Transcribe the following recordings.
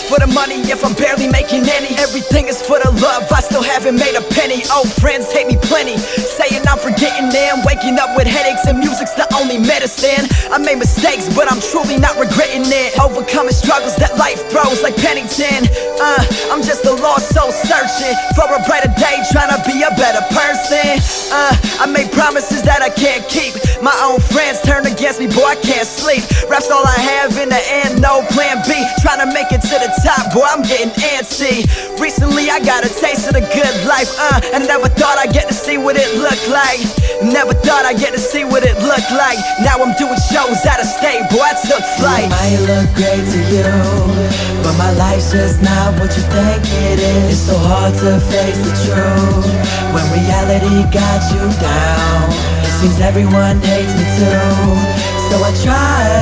for the money if I'm barely making any. Everything is for the love, I still haven't made a penny. Old friends hate me plenty, saying I'm forgetting them. Waking up with headaches and music's the only medicine. I made mistakes, but I'm truly not regretting it. Overcoming struggles that life throws like Pennington. I'm just a lost soul searching for a brighter day, trying to be a better person. I made promises that I can't keep. My own friends turn against me, boy, I can't sleep. Rap's all I have in the end, no plan B. Trying to make it to the top, boy, I'm getting antsy. Recently I got a taste of the good life, and never thought I'd get to see what it looked like. Never thought I'd get to see what it looked like. Now I'm doing shows out of state, boy, I took flight. It might look great to you, but my life's just not what you think it is. It's so hard to face the truth when reality got you down. It seems everyone hates me too, so I try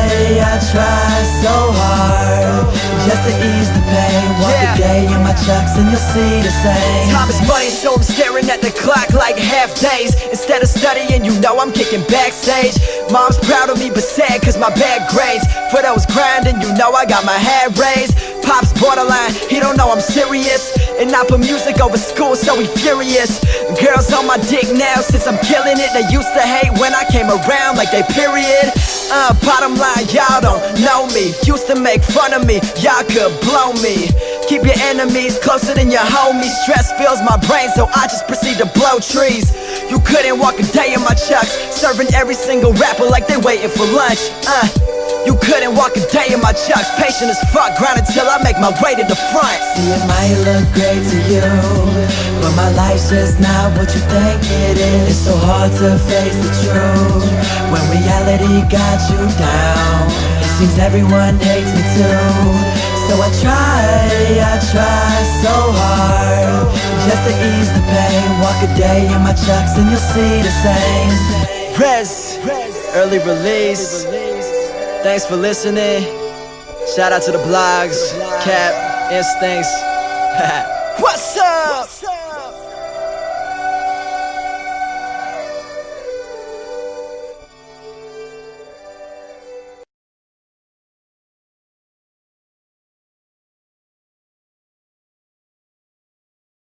so hard just to ease the pain. Walk a day in my chucks and you'll see the same. Time is money, so I'm staring at the clock like half days. Instead of studying, you know I'm kicking backstage. Mom's proud of me but sad cause my bad grades. For those grinding, you know I got my head raised. Pop's borderline, he don't know I'm serious. And I put music over school, so he furious. Girls on my dick now since I'm killing it. They used to hate when I came around like they period. Bottom line, y'all don't know me. Used to make fun of me, y'all could blow me. Keep your enemies closer than your homies. Stress fills my brain, so I just proceed to blow trees. You couldn't walk a day in my chucks, serving every single rapper like they waiting for lunch. You couldn't walk a day in my chucks, patient as fuck, grinding till I make my way to the front. See, it might look great to you, but my life's just not what you think it is. It's so hard to face the truth when reality got you down. It seems everyone hates me too, so I try so hard just to ease the pain. Walk a day in my chucks and you'll see the same. Rez, early release. Thanks for listening. Shout out to the blogs, Cap, Instincts. What's up?